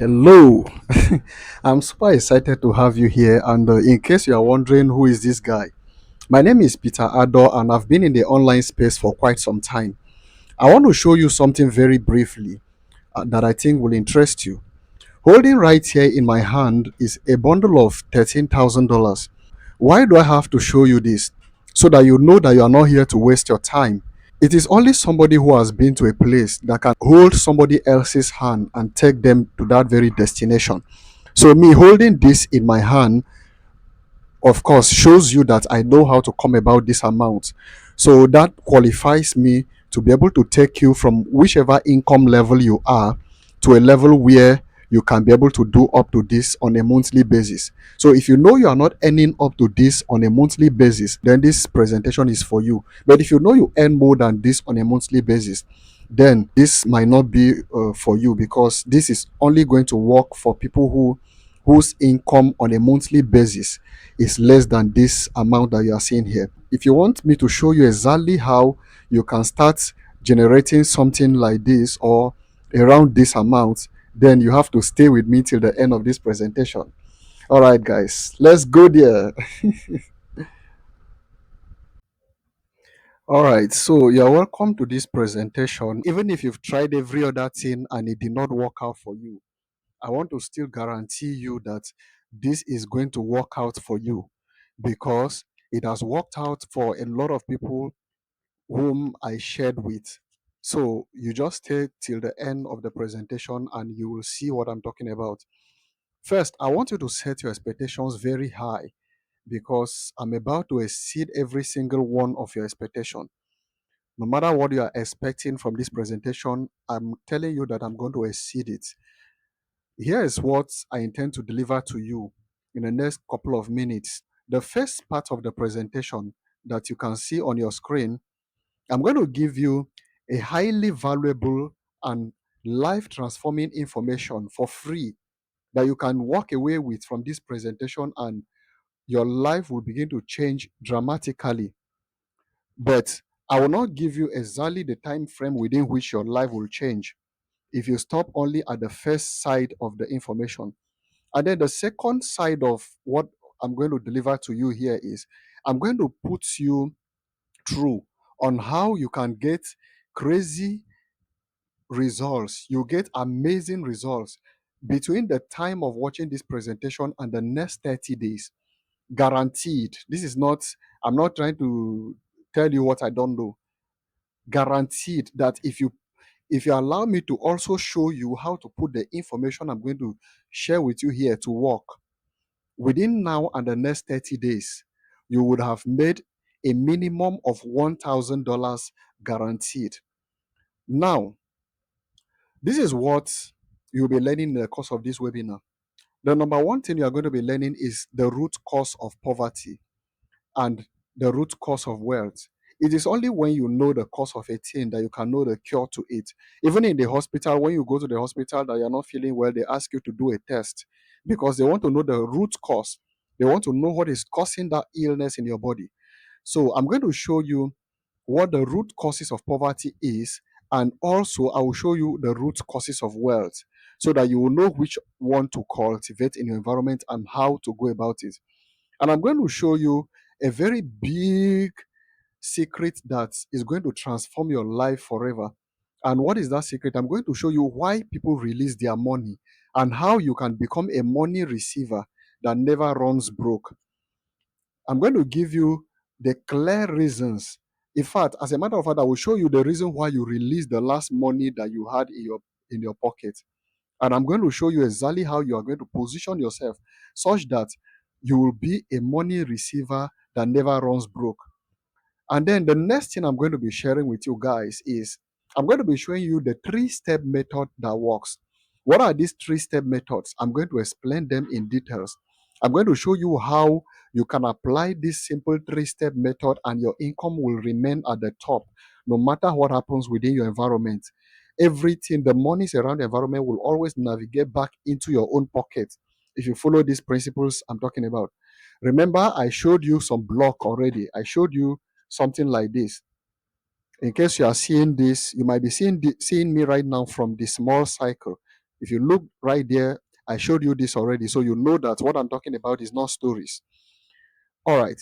Hello. I'm super excited to have you here. And in case you are wondering who is this guy, my name is Peter Ador, and I've been in the online space for quite some time. I want to show you something very briefly that I think will interest you. Holding right here in my hand is a bundle of $13,000. Why do I have to show you this? So that you know that you are not here to waste your time. It is only somebody who has been to a place that can hold somebody else's hand and take them to that very destination. So, me holding this in my hand, of course, shows you that I know how to come about this amount. So, that qualifies me to be able to take you from whichever income level you are to a level where you can be able to do up to this on a monthly basis. So, if you know you are not earning up to this on a monthly basis, then this presentation is for you. But if you know you earn more than this on a monthly basis, then this might not be for you, because this is only going to work for people whose income on a monthly basis is less than this amount that you are seeing here. If you want me to show you exactly how you can start generating something like this or around this amount, then you have to stay with me till the end of this presentation. All right, guys, let's go there. All right, so you're welcome to this presentation. Even if you've tried every other thing and it did not work out for you, I want to still guarantee you that this is going to work out for you, because it has worked out for a lot of people whom I shared with. So you just stay till the end of the presentation and you will see what I'm talking about. First, I want you to set your expectations very high, because I'm about to exceed every single one of your expectation. No matter what you are expecting from this presentation, I'm telling you that I'm going to exceed it. Here is what I intend to deliver to you in the next couple of minutes. The first part of the presentation that you can see on your screen, I'm going to give you a highly valuable and life transforming information for free that you can walk away with from this presentation, and your life will begin to change dramatically. But I will not give you exactly the time frame within which your life will change if you stop only at the first side of the information. And then the second side of what I'm going to deliver to you here is I'm going to put you through on how you can get crazy results. You get amazing results between the time of watching this presentation and the next 30 days. Guaranteed. This is not, I'm not trying to tell you what I don't know. Guaranteed that if you allow me to also show you how to put the information I'm going to share with you here to work, within now and the next 30 days, you would have made a minimum of $1,000 guaranteed. Now, this is what you'll be learning in the course of this webinar. The number one thing you are going to be learning is the root cause of poverty and the root cause of wealth. It is only when you know the cause of a thing that you can know the cure to it. Even in the hospital, when you go to the hospital that you're not feeling well, they ask you to do a test because they want to know the root cause. They want to know what is causing that illness in your body. So I'm going to show you what the root causes of poverty is, and also I will show you the root causes of wealth, so that you will know which one to cultivate in your environment and how to go about it. And I'm going to show you a very big secret that is going to transform your life forever. And what is that secret? I'm going to show you why people release their money and how you can become a money receiver that never runs broke. I'm going to give you the clear reasons. In fact, as a matter of fact, I will show you the reason why you released the last money that you had in your pocket. And I'm going to show you exactly how you are going to position yourself such that you will be a money receiver that never runs broke. And then the next thing I'm going to be sharing with you guys is I'm going to be showing you the three-step method that works. What are these three-step methods? I'm going to explain them in details. I'm going to show you how you can apply this simple three-step method and your income will remain at the top no matter what happens within your environment. Everything, the monies around the environment will always navigate back into your own pocket if you follow these principles I'm talking about. Remember, I showed you some block already. I showed you something like this. In case you are seeing this, you might be seeing me right now from the small cycle. If you look right there, I showed you this already. So you know that what I'm talking about is not stories. All right.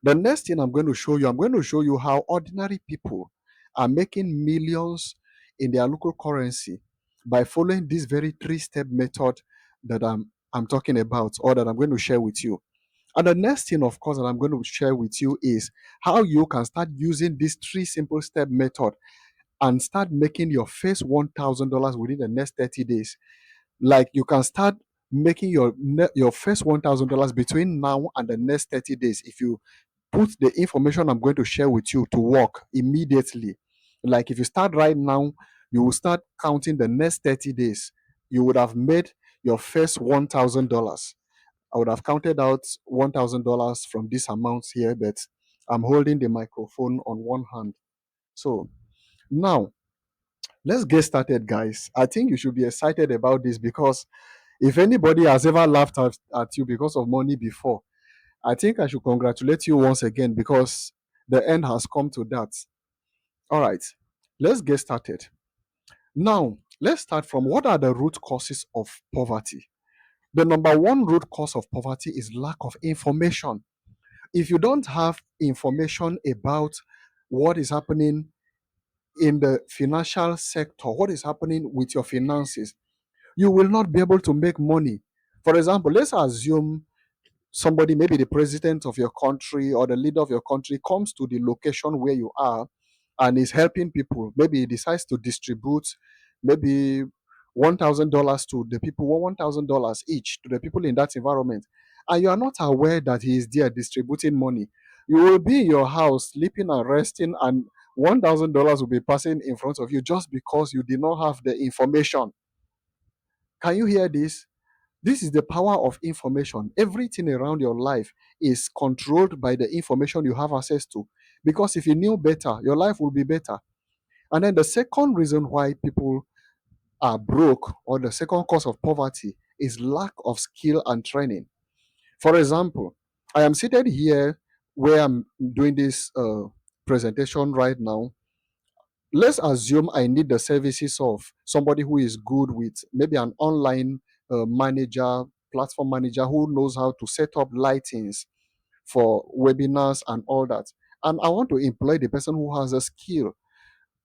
The next thing I'm going to show you how ordinary people are making millions in their local currency by following this very three-step method that I'm talking about, or that I'm going to share with you. And the next thing, of course, that I'm going to share with you is how you can start using this three simple step method and start making your first $1,000 within the next 30 days. Like, you can start making your first $1,000 between now and the next 30 days if you put the information I'm going to share with you to work immediately. Like, if you start right now, you will start counting the next 30 days. You would have made your first $1,000. I would have counted out $1,000 from this amount here, but I'm holding the microphone on one hand. So now let's get started, guys. I think you should be excited about this, because if anybody has ever laughed at you because of money before, I think I should congratulate you once again, because the end has come to that. All right, let's get started. Now, let's start from what are the root causes of poverty. The number one root cause of poverty is lack of information. If you don't have information about what is happening in the financial sector, what is happening with your finances, you will not be able to make money. For example, let's assume somebody, maybe the president of your country or the leader of your country, comes to the location where you are and is helping people. Maybe he decides to distribute maybe $1,000 to the people, $1,000 each to the people in that environment, and you are not aware that he is there distributing money. You will be in your house sleeping and resting, and $1,000 will be passing in front of you just because you did not have the information. Can you hear this? This is the power of information. Everything around your life is controlled by the information you have access to. Because if you knew better, your life will be better. And then the second reason why people are broke, or the second cause of poverty, is lack of skill and training. For example, I am seated here where I'm doing this presentation right now. Let's assume I need the services of somebody who is good with maybe an online manager, platform manager, who knows how to set up lightings for webinars and all that. And I want to employ the person who has a skill.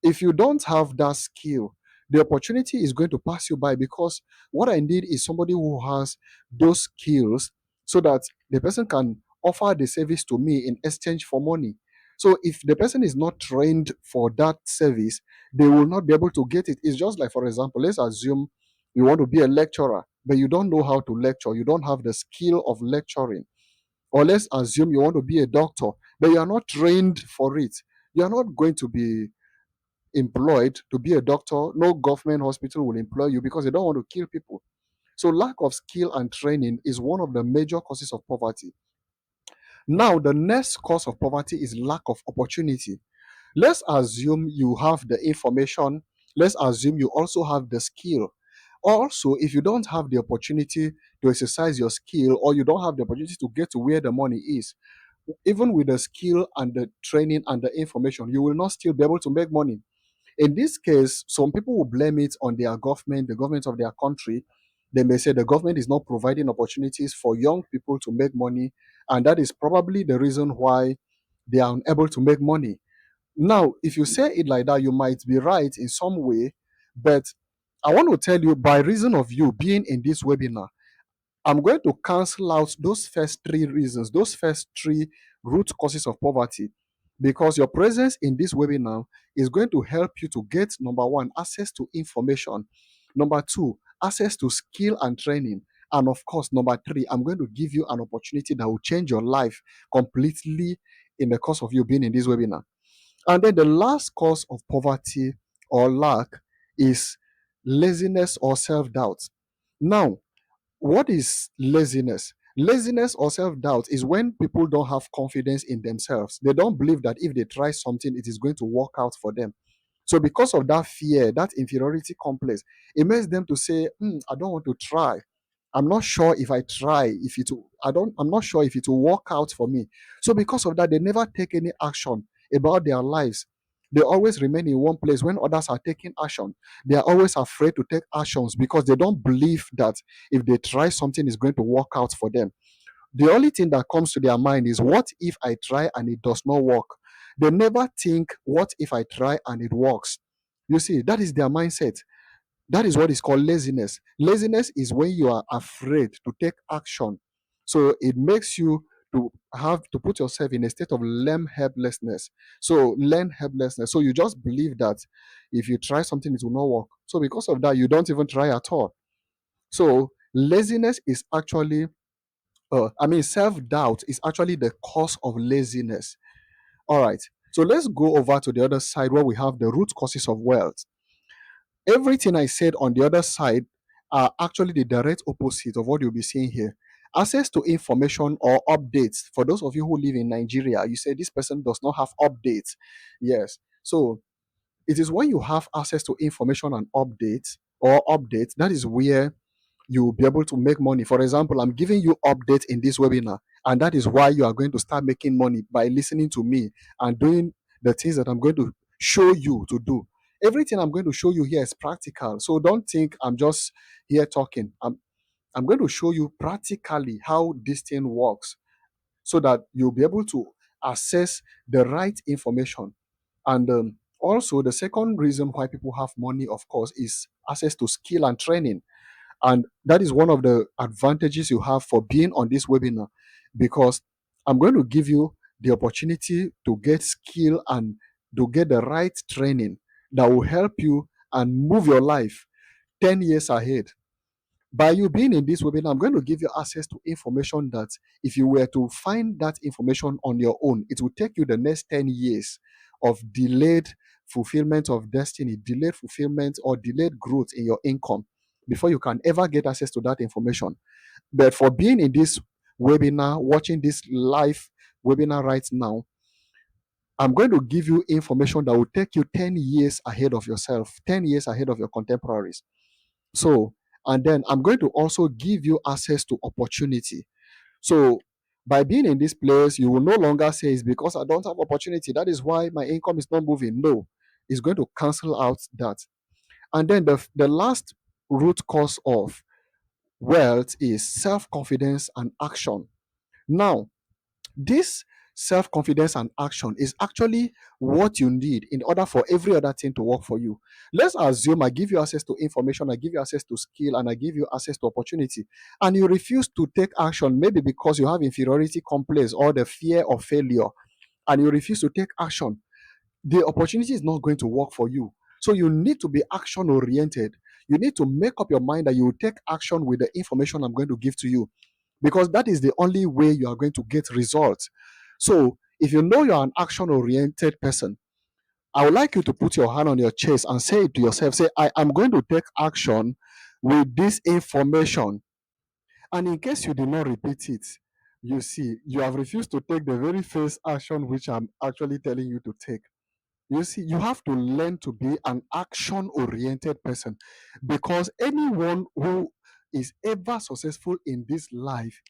If you don't have that skill, the opportunity is going to pass you by, because what I need is somebody who has those skills, so that the person can offer the service to me in exchange for money. So if the person is not trained for that service, they will not be able to get it. It's just like, for example, let's assume you want to be a lecturer, but you don't know how to lecture. You don't have the skill of lecturing. Or let's assume you want to be a doctor, but you are not trained for it. You are not going to be employed to be a doctor. No government hospital will employ you, because they don't want to kill people. So lack of skill and training is one of the major causes of poverty. Now, the next cause of poverty is lack of opportunity. Let's assume you have the information. Let's assume you also have the skill. Also, if you don't have the opportunity to exercise your skill, or you don't have the opportunity to get to where the money is, even with the skill and the training and the information, you will not still be able to make money. In this case, some people will blame it on their government, the government of their country. They may say the government is not providing opportunities for young people to make money, and that is probably the reason why they are unable to make money. Now, if you say it like that, you might be right in some way, but I want to tell you, by reason of you being in this webinar, I'm going to cancel out those first three reasons, those first three root causes of poverty, because your presence in this webinar is going to help you to get, number one, access to information, number two, access to skill and training, and of course, number three, I'm going to give you an opportunity that will change your life completely in the course of you being in this webinar. And then the last cause of poverty or lack is laziness or self-doubt. Now, what is laziness? Laziness or self doubt is when people don't have confidence in themselves. They don't believe that if they try something, it is going to work out for them. So, because of that fear, that inferiority complex, it makes them to say, I don't want to try. I'm not sure if I try, if it will, I'm not sure if it will work out for me. So, because of that, they never take any action about their lives. They always remain in one place when others are taking action. They are always afraid to take actions because they don't believe that if they try something is going to work out for them. The only thing that comes to their mind is, what if I try and it does not work? They never think, what if I try and it works? You see, that is their mindset. That is what is called laziness. Laziness is when you are afraid to take action. So it makes you to have to put yourself in a state of learn helplessness. So learn helplessness. So you just believe that if you try something, it will not work. So because of that, you don't even try at all. So laziness is actually, self-doubt is actually the cause of laziness. All right. So let's go over to the other side where we have the root causes of wealth. Everything I said on the other side are actually the direct opposite of what you'll be seeing here. Access to information or updates. For those of you who live in Nigeria, you say this person does not have updates. Yes. So it is when you have access to information and updates, that is where you'll be able to make money. For example, I'm giving you updates in this webinar, and that is why you are going to start making money by listening to me and doing the things that I'm going to show you to do. Everything I'm going to show you here is practical. So don't think I'm just here talking. I'm going to show you practically how this thing works so that you'll be able to access the right information. And also, the second reason why people have money, of course, is access to skill and training. And that is one of the advantages you have for being on this webinar, because I'm going to give you the opportunity to get skill and to get the right training that will help you and move your life 10 years ahead. By you being in this webinar, I'm going to give you access to information that if you were to find that information on your own, it will take you the next 10 years of delayed fulfillment of destiny, delayed fulfillment or delayed growth in your income before you can ever get access to that information. But for being in this webinar, watching this live webinar right now, I'm going to give you information that will take you 10 years ahead of yourself, 10 years ahead of your contemporaries. So, and then I'm going to also give you access to opportunity. So, by being in this place, you will no longer say it's because I don't have opportunity. That is why my income is not moving. No, it's going to cancel out that. And then the last root cause of wealth is self-confidence and action. Now, this self-confidence and action is actually what you need in order for every other thing to work for you. Let's assume I give you access to information, I give you access to skill, and I give you access to opportunity, and you refuse to take action, maybe because you have inferiority complex or the fear of failure, and you refuse to take action. The opportunity is not going to work for you. So you need to be action oriented. You need to make up your mind that you will take action with the information I'm going to give to you, because that is the only way you are going to get results. So if you know you're an action oriented person, I would like you to put your hand on your chest and say it to yourself, say, I am going to take action with this information. And in case you did not repeat it, you see, you have refused to take the very first action which I'm actually telling you to take. You see, you have to learn to be an action oriented person, because anyone who is ever successful in this life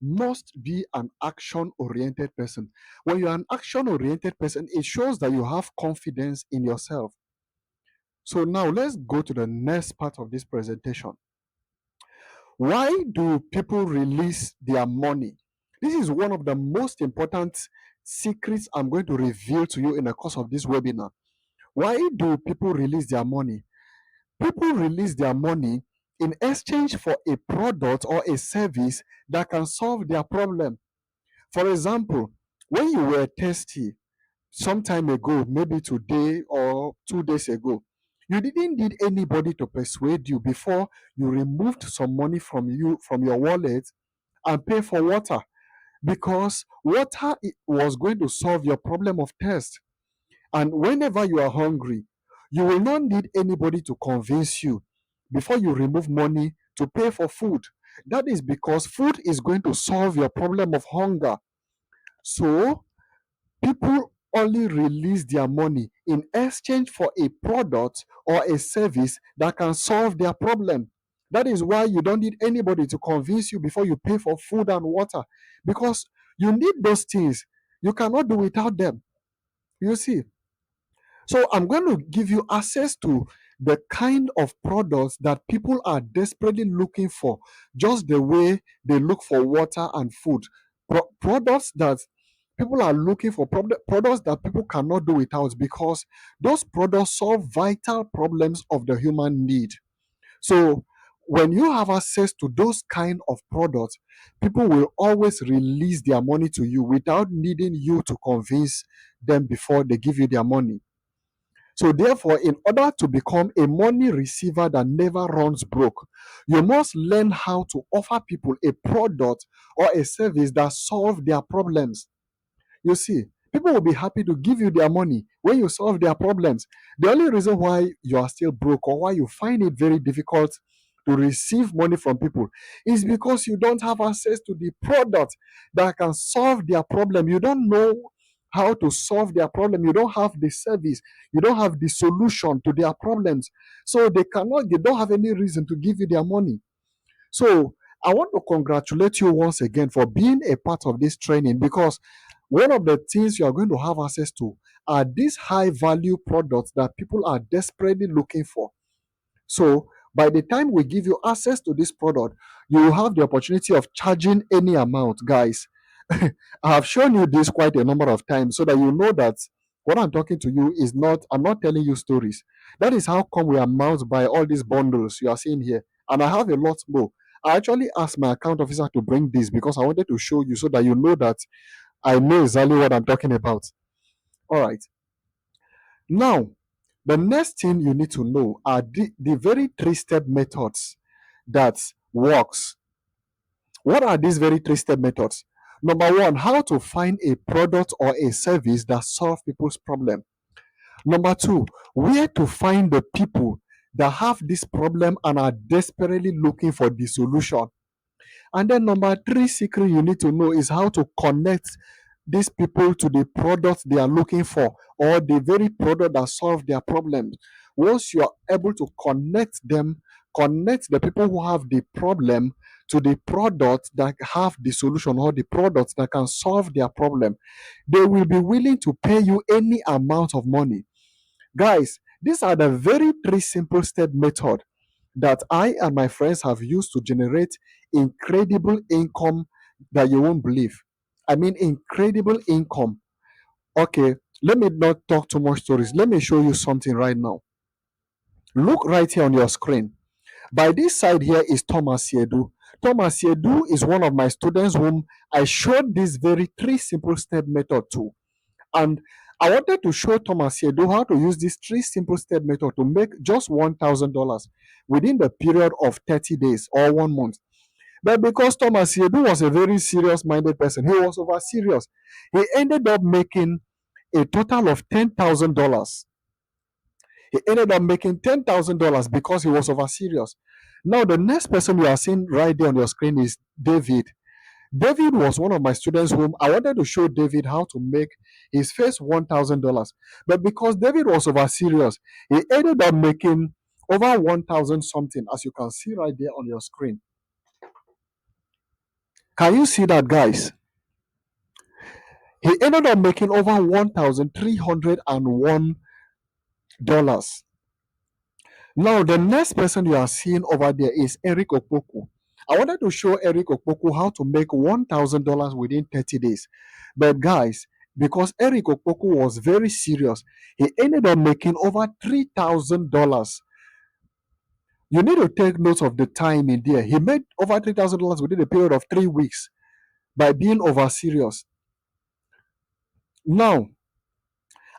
must be an action oriented person. When you're an action oriented person, it shows that you have confidence in yourself. So now let's go to the next part of this presentation. Why do people release their money? This is one of the most important secrets I'm going to reveal to you in the course of this webinar. Why do people release their money? People release their money in exchange for a product or a service that can solve their problem. For example, when you were thirsty some time ago, maybe today or 2 days ago, you didn't need anybody to persuade you before you removed some money from your wallet and pay for water, because water was going to solve your problem of thirst. And whenever you are hungry, you will not need anybody to convince you before you remove money to pay for food. That is because food is going to solve your problem of hunger. So people only release their money in exchange for a product or a service that can solve their problem. That is why you don't need anybody to convince you before you pay for food and water, because you need those things. You cannot do without them. You see, So I'm going to give you access to the kind of products that people are desperately looking for, just the way they look for water and food. Products that people are looking for, products that people cannot do without, because those products solve vital problems of the human need. So when you have access to those kind of products, people will always release their money to you without needing you to convince them before they give you their money. So, therefore, in order to become a money receiver that never runs broke, you must learn how to offer people a product or a service that solve their problems. You see, people will be happy to give you their money when you solve their problems. The only reason why you are still broke or why you find it very difficult to receive money from people is because you don't have access to the product that can solve their problem. You don't know how to solve their problem. You don't have the service. You don't have the solution to their problems. So they don't have any reason to give you their money. So I want to congratulate you once again for being a part of this training, because one of the things you are going to have access to are these high value products that people are desperately looking for. So by the time we give you access to this product, you will have the opportunity of charging any amount, guys. I have shown you this quite a number of times so that you know that what I'm talking to you is not, I'm not telling you stories. That is how come we are mounted by all these bundles you are seeing here. And I have a lot more. I actually asked my account officer to bring this because I wanted to show you so that you know that I know exactly what I'm talking about. All right. Now, the next thing you need to know are the very three-step methods that works. What are these very three-step methods? Number one, how to find a product or a service that solve people's problem. Number two, where to find the people that have this problem and are desperately looking for the solution. And then number three secret you need to know is how to connect these people to the product they are looking for, or the very product that solve their problems. Once you are able to connect them, connect the people who have the problem to the product that have the solution, or the products that can solve their problem, they will be willing to pay you any amount of money. Guys, these are the very three simple step method that I and my friends have used to generate incredible income that you won't believe. I mean, incredible income. Okay, let me not talk too much stories. Let me show you something right now. Look right here on your screen. By this side here is Thomas Yedu. Thomas Yedu is one of my students whom I showed this very three simple step method to. And I wanted to show Thomas Yedu how to use this three simple step method to make just $1,000 within the period of 30 days or 1 month. But because Thomas Yedu was a very serious minded person, he was over serious. He ended up making a total of $10,000. He ended up making $10,000 because he was over serious. Now, the next person you are seeing right there on your screen is David. David was one of my students whom I wanted to show David how to make his first $1,000. But because David was over serious, he ended up making over 1,000 something, as you can see right there on your screen. Can you see that, guys? He ended up making over $1,301. Now, the next person you are seeing over there is Eric Okpoku. I wanted to show Eric Okpoku how to make $1,000 within 30 days. But guys, because Eric Okpoku was very serious, he ended up making over $3,000. You need to take note of the time in there. He made over $3,000 within a period of 3 weeks by being over serious. Now,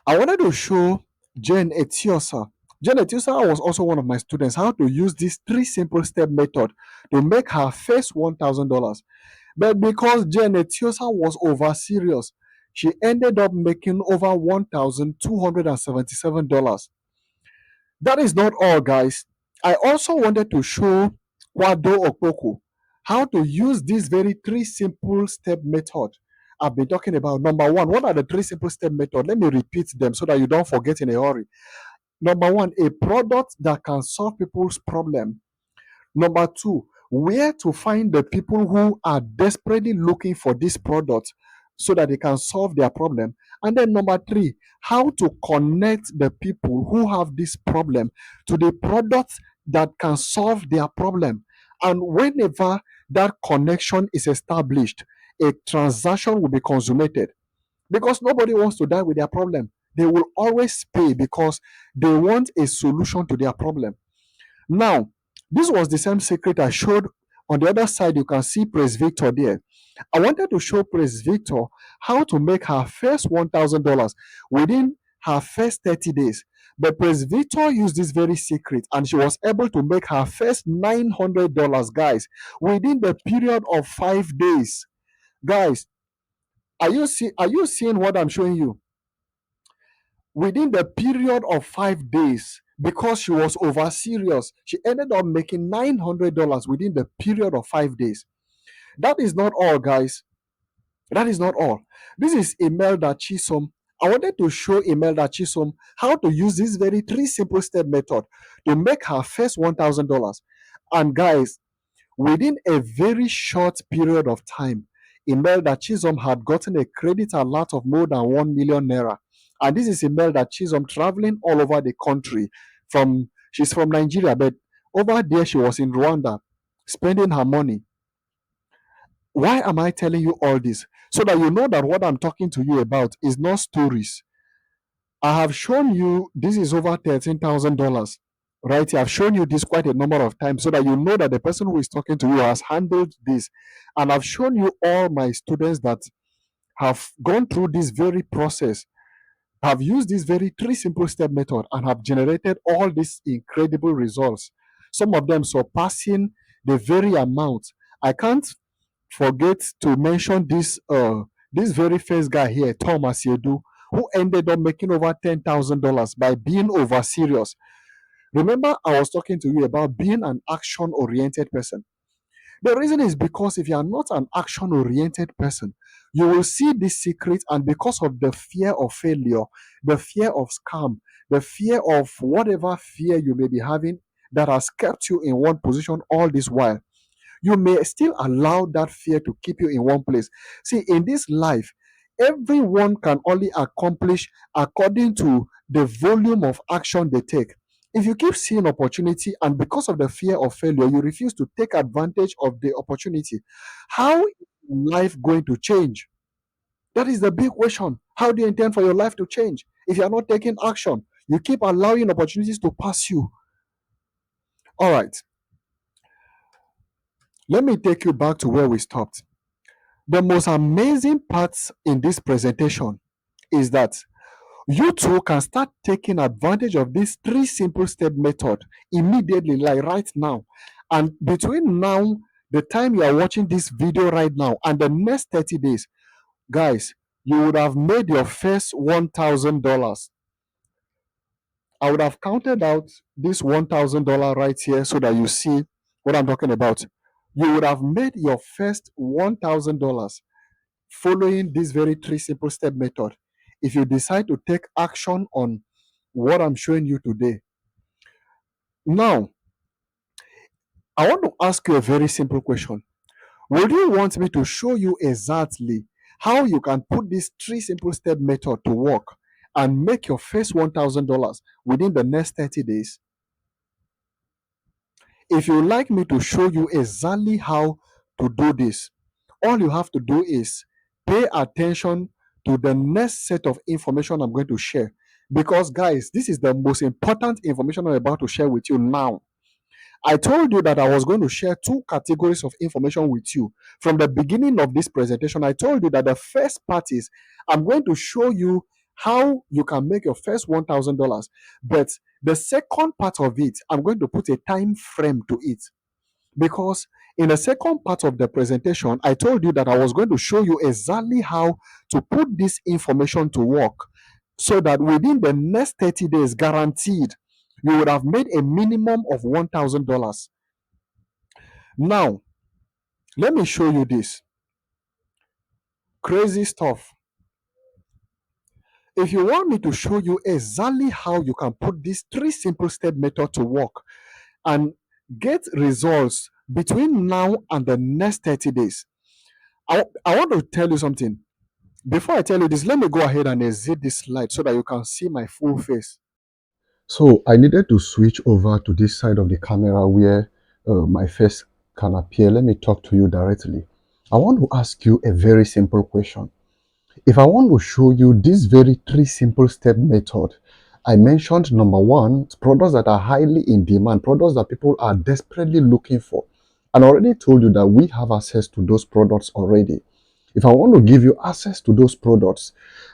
I wanted to show Jen Etiosa. Jen Etiosa was also one of my students, how to use this three simple step method to make her first $1,000. But because Jen Etiosa was over serious, she ended up making over $1,277. That is not all, guys. I also wanted to show Kwado Okpoku how to use this very three simple step method I've been talking about. Number one, what are the three simple step method? Let me repeat them so that you don't forget in a hurry. Number one, a product that can solve people's problem. Number two, where to find the people who are desperately looking for this product so that they can solve their problem. And then number three, how to connect the people who have this problem to the products that can solve their problem. And whenever that connection is established, a transaction will be consummated, because nobody wants to die with their problem. They will always pay because they want a solution to their problem. Now, this was the same secret I showed. On the other side, you can see Praise Victor there. I wanted to show Praise Victor how to make her first $1,000 within her first 30 days. But Praise Victor used this very secret and she was able to make her first $900, guys, within the period of 5 days. Guys, are you seeing what I'm showing you? Within the period of 5 days, because she was over serious, she ended up making $900 within the period of 5 days. That is not all, guys. That is not all. This is Imelda Chisom. I wanted to show Imelda Chisom how to use this very three simple step method to make her first $1,000. And guys, within a very short period of time, Imelda Chisom had gotten a credit alert of more than 1 million naira. And this is Imelda Chisom traveling all over the country. She's from Nigeria, but over there she was in Rwanda spending her money. Why am I telling you all this? So that you know that what I'm talking to you about is not stories. I have shown you this is over $13,000. Right? I've shown you this quite a number of times so that you know that the person who is talking to you has handled this. And I've shown you all my students that have gone through this very process, have used this very three simple step method and have generated all these incredible results. Some of them surpassing the very amount. I can't forget to mention this very first guy here, Thomas Yedu, who ended up making over $10,000 by being over serious. Remember, I was talking to you about being an action oriented person. The reason is because if you are not an action oriented person, you will see this secret, and because of the fear of failure, the fear of scam, the fear of whatever fear you may be having that has kept you in one position all this while, you may still allow that fear to keep you in one place. See, in this life, everyone can only accomplish according to the volume of action they take. If you keep seeing opportunity and because of the fear of failure, you refuse to take advantage of the opportunity, how is life going to change? That is the big question. How do you intend for your life to change if you are not taking action? You keep allowing opportunities to pass you. All right. Let me take you back to where we stopped. The most amazing parts in this presentation is that you too can start taking advantage of this three simple step method immediately, like right now. And between now, the time you are watching this video right now, and the next 30 days, guys, you would have made your first $1,000. I would have counted out this $1,000 right here so that you see what I'm talking about. You would have made your first $1,000 following this very three simple step method if you decide to take action on what I'm showing you today. Now, I want to ask you a very simple question. Would you want me to show you exactly how you can put this three simple step method to work and make your first $1,000 within the next 30 days? If you like me to show you exactly how to do this, all you have to do is pay attention to the next set of information I'm going to share. Because, guys, this is the most important information I'm about to share with you now. I told you that I was going to share two categories of information with you. From the beginning of this presentation, I told you that the first part is I'm going to show you how you can make your first $1,000. But the second part of it, I'm going to put a time frame to it. Because in the second part of the presentation, I told you that I was going to show you exactly how to put this information to work so that within the next 30 days, guaranteed, you would have made a minimum of $1,000. Now, let me show you this crazy stuff. If you want me to show you exactly how you can put this three simple step method to work and get results between now and the next 30 days, I want to tell you something. Before I tell you this, let me go ahead and exit this slide so that you can see my full face. So I needed to switch over to this side of the camera where my face can appear. Let me talk to you directly. I want to ask you a very simple question. If I want to show you this very three simple step method, I mentioned number one, products that are highly in demand, products that people are desperately looking for. And I already told you that we have access to those products already. If I want to give you access to those products,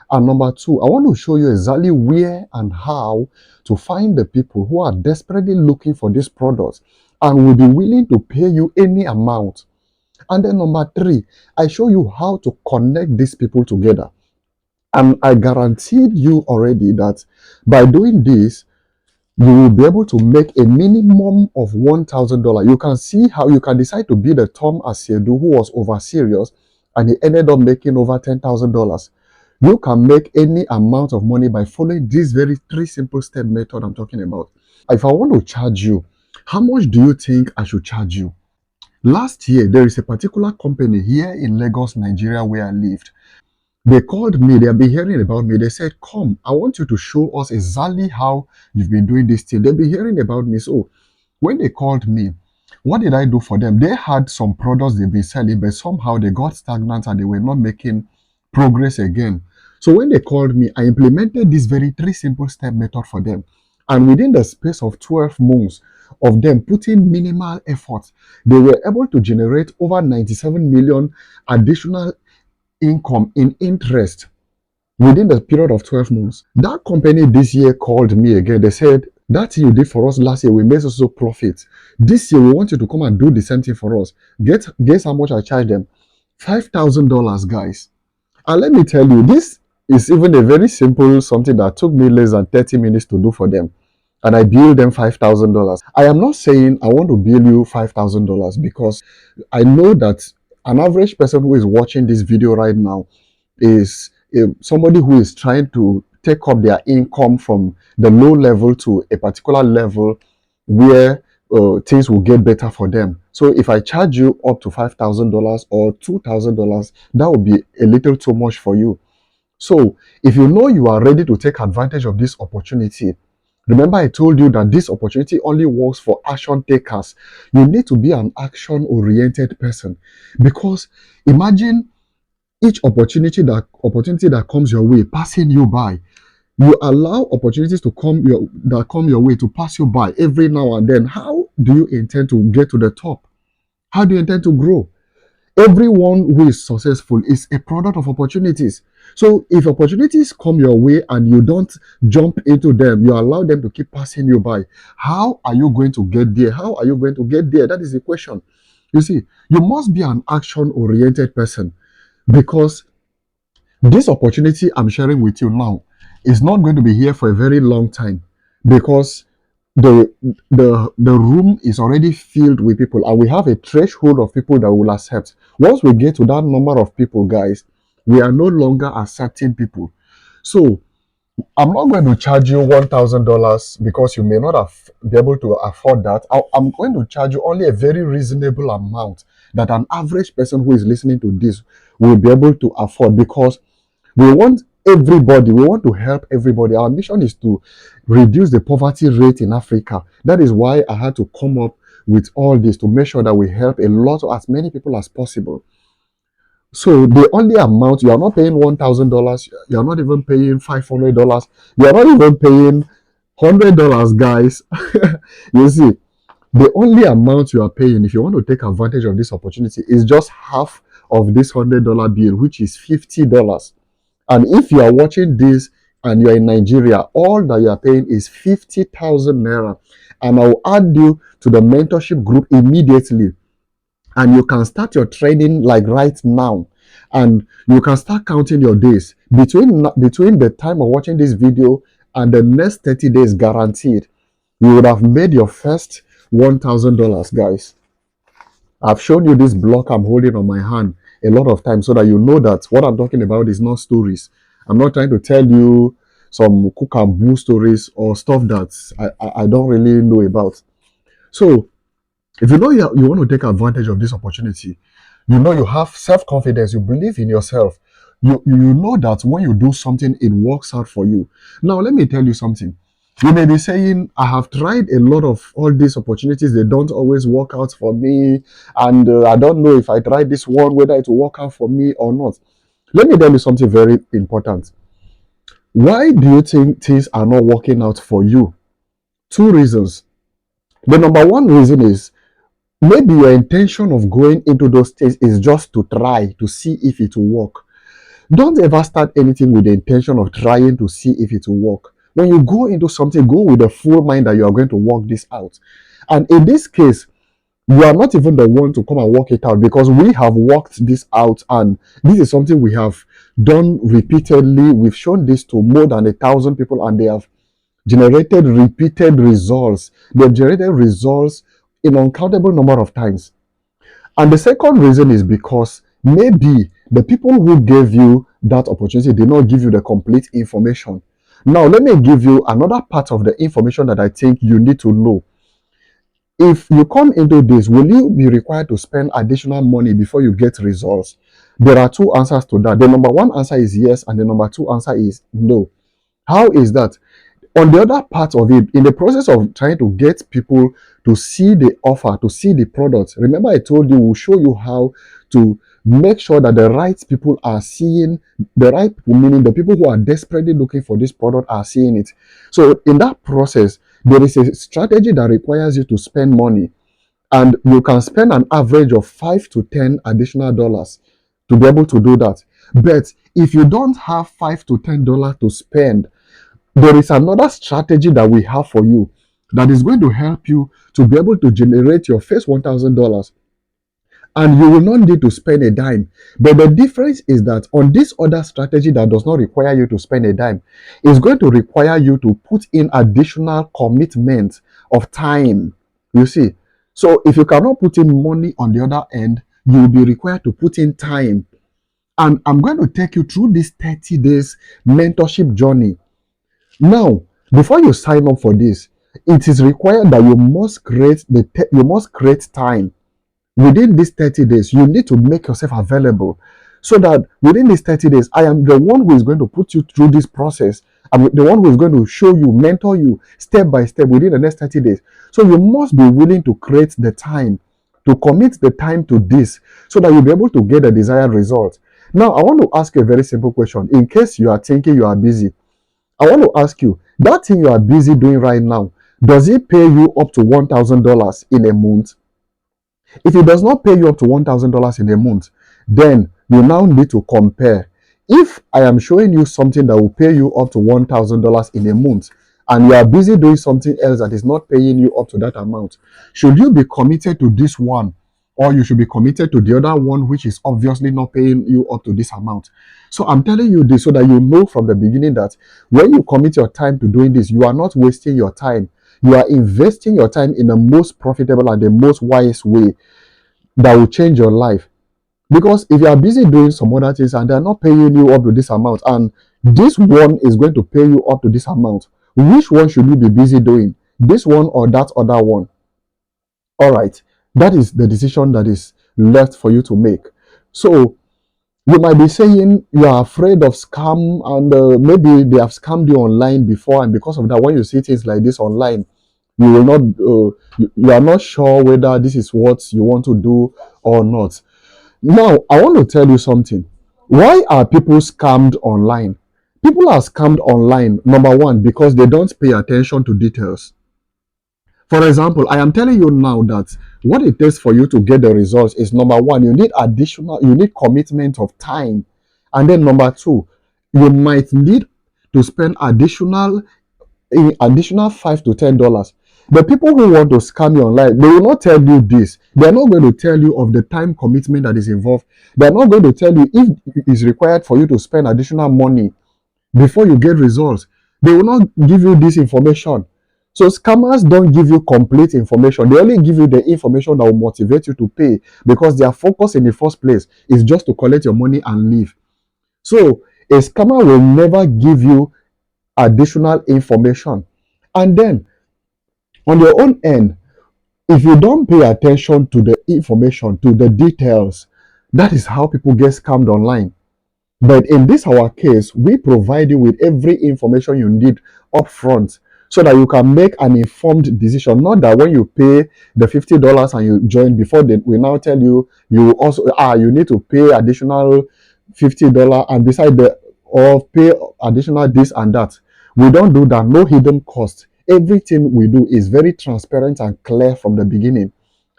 and number two, I want to show you exactly where and how to find the people who are desperately looking for these products and will be willing to pay you any amount. And then number three, I show you how to connect these people together. And I guaranteed you already that by doing this, you will be able to make a minimum of $1,000. You can see how you can decide to be the Tom Asiedu who was over serious and he ended up making over $10,000. You can make any amount of money by following this very three simple step method I'm talking about. If I want to charge you, how much do you think I should charge you? Last year, there is a particular company here in Lagos, Nigeria, where I lived. They called me, they have been hearing about me. They said, come, I want you to show us exactly how you've been doing this thing. They've been hearing about me. So when they called me, what did I do for them? They had some products they've been selling, but somehow they got stagnant and they were not making progress again. So when they called me, I implemented this very three simple step method for them. And within the space of 12 months of them putting minimal effort, they were able to generate over 97 million additional income in interest within the period of 12 months. That company this year called me again. They said, that thing you did for us last year, we made so profit. This year, we want you to come and do the same thing for us. Guess how much I charged them? $5,000, guys. And let me tell you, this is even a very simple something that took me less than 30 minutes to do for them. And I billed them $5,000. I am not saying I want to bill you $5,000 because I know that an average person who is watching this video right now is somebody who is trying to take up their income from the low level to a particular level where things will get better for them. So if I charge you up to $5,000 or $2,000, that would be a little too much for you. So if you know you are ready to take advantage of this opportunity, remember I told you that this opportunity only works for action takers. You need to be an action-oriented person because imagine each opportunity that comes your way passing you by. You allow opportunities to come your way to pass you by every now and then. How do you intend to get to the top? How do you intend to grow? Everyone who is successful is a product of opportunities. So if opportunities come your way and you don't jump into them, you allow them to keep passing you by, how are you going to get there? How are you going to get there? That is the question. You see, you must be an action oriented person because this opportunity I'm sharing with you now is not going to be here for a very long time because the the room is already filled with people and we have a threshold of people that will accept. Once we get to that number of people, guys, we are no longer accepting people. So I'm not going to charge you $1,000 because you may not be able to afford that. I'm going to charge you only a very reasonable amount that an average person who is listening to this will be able to afford because we want everybody, we want to help everybody. Our mission is to reduce the poverty rate in Africa. That is why I had to come up with all this to make sure that we help as many people as possible. So the only amount you are not paying $1,000, you are not even paying $500, you are not even paying $100, guys. You see, the only amount you are paying if you want to take advantage of this opportunity is just half of this $100 bill, which is $50. And if you are watching this and you are in Nigeria, all that you are paying is 50,000 naira. And I'll add you to the mentorship group immediately. And you can start your training like right now. And you can start counting your days. Between the time of watching this video and the next 30 days guaranteed, you would have made your first $1,000, guys. I've shown you this block I'm holding on my hand a lot of times so that you know that what I'm talking about is not stories. I'm not trying to tell you some cook and boo stories or stuff that I don't really know about. So if you know you want to take advantage of this opportunity, you know you have self-confidence, you believe in yourself, You know that when you do something, it works out for you. Now, let me tell you something. You may be saying, I have tried a lot of all these opportunities, they don't always work out for me, and I don't know if I try this one, whether it will work out for me or not. Let me tell you something very important. Why do you think things are not working out for you? Two reasons. The number one reason is maybe your intention of going into those things is just to try to see if it will work. Don't ever start anything with the intention of trying to see if it will work. When you go into something, go with a full mind that you are going to work this out. And in this case, you are not even the one to come and work it out, because we have worked this out, and this is something we have done repeatedly. We've shown this to more than 1,000 people, and they have generated repeated results. They've generated results in uncountable number of times. And the second reason is because maybe the people who gave you that opportunity did not give you the complete information. Now, let me give you another part of the information that I think you need to know. If you come into this, will you be required to spend additional money before you get results? There are two answers to that. The number one answer is yes, and the number two answer is no. How is that? On the other part of it, in the process of trying to get people to see the offer, to see the product, remember I told you we'll show you how to make sure that the right people are seeing the right people, meaning the people who are desperately looking for this product are seeing it. So in that process, there is a strategy that requires you to spend money, and you can spend an average of 5 to 10 additional dollars to be able to do that. But if you don't have $5 to $10 to spend, there is another strategy that we have for you that is going to help you to be able to generate your first $1,000, and you will not need to spend a dime. But the difference is that on this other strategy that does not require you to spend a dime, is going to require you to put in additional commitment of time. You see, so if you cannot put in money on the other end, you will be required to put in time. And I'm going to take you through this 30 days mentorship journey. Now, before you sign up for this, it is required that you must create time within these 30 days. You need to make yourself available, so that within these 30 days, I am the one who is going to put you through this process. I'm the one who is going to show you, mentor you step by step within the next 30 days. So you must be willing to create the time, to commit the time to this, so that you'll be able to get the desired result. Now, I want to ask you a very simple question. In case you are thinking you are busy, I want to ask you, that thing you are busy doing right now, does it pay you up to $1,000 in a month? If it does not pay you up to $1,000 in a month, then you now need to compare. If I am showing you something that will pay you up to $1,000 in a month, and you are busy doing something else that is not paying you up to that amount, should you be committed to this one, or you should be committed to the other one, which is obviously not paying you up to this amount? So I'm telling you this so that you know from the beginning that when you commit your time to doing this, you are not wasting your time. You are investing your time in the most profitable and the most wise way that will change your life. Because if you are busy doing some other things and they're not paying you up to this amount, and this one is going to pay you up to this amount, which one should you be busy doing? This one or that other one? All right, that is the decision that is left for you to make. So you might be saying you are afraid of scam, and maybe they have scammed you online before, and because of that, when you see things like this online, you will not you are not sure whether this is what you want to do or not. Now, I want to tell you something. Why are people scammed online? People are scammed online, number one, because they don't pay attention to details. For example, I am telling you now that what it takes for you to get the results is, number one, you need commitment of time. And then number two, you might need to spend additional $5 to $10. The people who want to scam you online, they will not tell you this. They are not going to tell you of the time commitment that is involved. They are not going to tell you if it is required for you to spend additional money before you get results. They will not give you this information. So scammers don't give you complete information. They only give you the information that will motivate you to pay, because their focus in the first place is just to collect your money and leave. So a scammer will never give you additional information. And then on your own end, if you don't pay attention to the information, to the details, that is how people get scammed online. But in this our case, we provide you with every information you need upfront so that you can make an informed decision. Not that when you pay the $50 and you join before they we now tell you you also you need to pay additional $50 and beside the or pay additional this and that. We don't do that, no hidden cost. Everything we do is very transparent and clear from the beginning.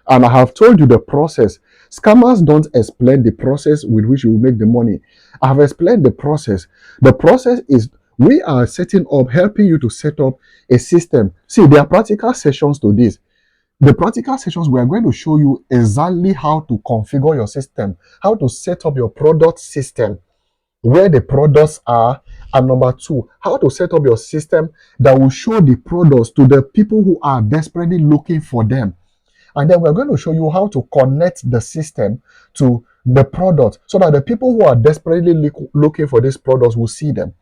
And I have told you the process. Scammers don't explain the process with which you will make the money. I have explained the process. The process is we are setting up, helping you to set up a system. See, there are practical sessions to this. The practical sessions, we are going to show you exactly how to configure your system, how to set up your product system, where the products are, and number two, how to set up your system that will show the products to the people who are desperately looking for them. And then we're going to show you how to connect the system to the product so that the people who are desperately looking for these products will see them.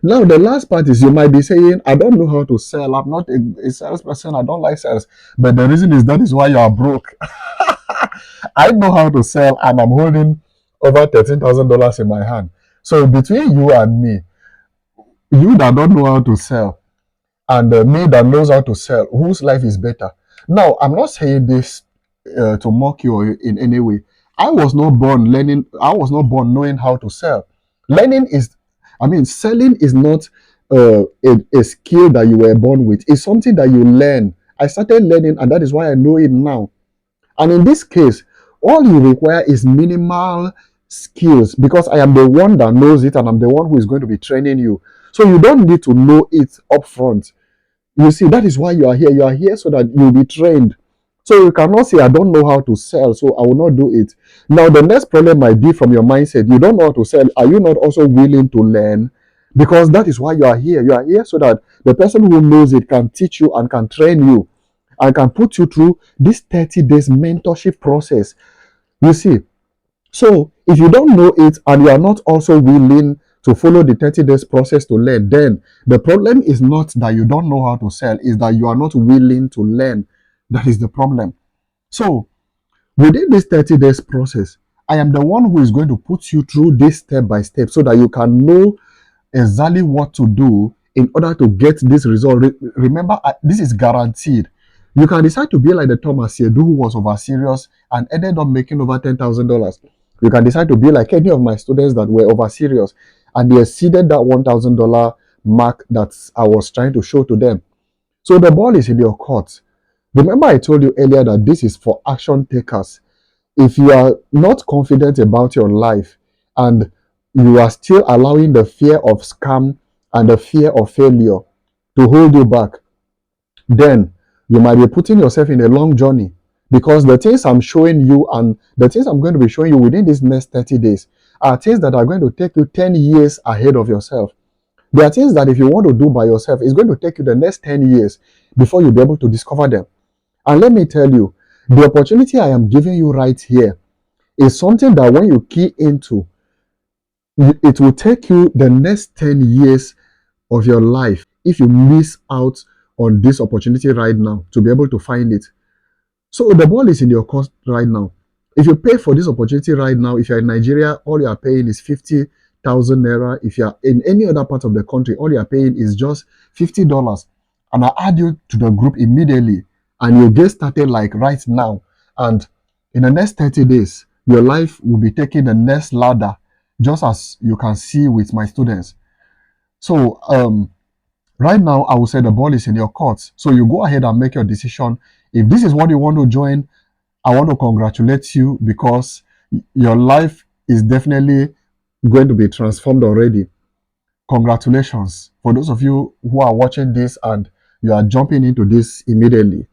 Now, the last part is you might be saying, I don't know how to sell. I'm not a salesperson. I don't like sales. But the reason is that is why you are broke. I know how to sell and I'm holding over $13,000 in my hand. So between you and me, you that don't know how to sell, and me that knows how to sell, whose life is better? Now, I'm not saying this to mock you or in any way. I was not born learning, I was not born knowing how to sell. Learning is, I mean, selling is not a skill that you were born with, it's something that you learn. I started learning, and that is why I know it now. And in this case, all you require is minimal skills because I am the one that knows it and I'm the one who is going to be training you. So you don't need to know it upfront. You see, that is why you are here. You are here so that you'll be trained. So you cannot say, I don't know how to sell, so I will not do it. Now, the next problem might be from your mindset. You don't know how to sell. Are you not also willing to learn? Because that is why you are here. You are here so that the person who knows it can teach you and can train you and can put you through this 30 days mentorship process. You see, so if you don't know it and you are not also willing to follow the 30 days process to learn, then the problem is not that you don't know how to sell, is that you are not willing to learn. That is the problem. So within this 30 days process, I am the one who is going to put you through this step by step so that you can know exactly what to do in order to get this result. Remember, this is guaranteed. You can decide to be like the Thomas Sedu who was over serious and ended up making over $10,000. You can decide to be like any of my students that were over serious and they exceeded that $1,000 mark that I was trying to show to them. So the ball is in your court. Remember, I told you earlier that this is for action takers. If you are not confident about your life and you are still allowing the fear of scam and the fear of failure to hold you back, then you might be putting yourself in a long journey because the things I'm showing you and the things I'm going to be showing you within these next 30 days are things that are going to take you 10 years ahead of yourself. There are things that if you want to do by yourself, it's going to take you the next 10 years before you'll be able to discover them. And let me tell you, the opportunity I am giving you right here is something that when you key into, it will take you the next 10 years of your life if you miss out on this opportunity right now to be able to find it. So the ball is in your court right now. If you pay for this opportunity right now, if you're in Nigeria, all you are paying is 50,000 naira. If you're in any other part of the country, all you are paying is just $50. And I add you to the group immediately and you get started like right now. And in the next 30 days, your life will be taking the next ladder, just as you can see with my students. So right now, I will say the ball is in your court. So you go ahead and make your decision. If this is what you want to join, I want to congratulate you because your life is definitely going to be transformed already. Congratulations. For those of you who are watching this and you are jumping into this immediately,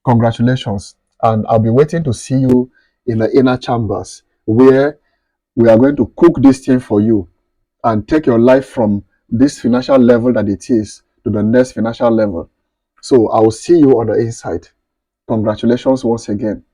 congratulations. And I'll be waiting to see you in the inner chambers where we are going to cook this thing for you and take your life from this financial level that it is to the next financial level. So I will see you on the inside. Congratulations once again.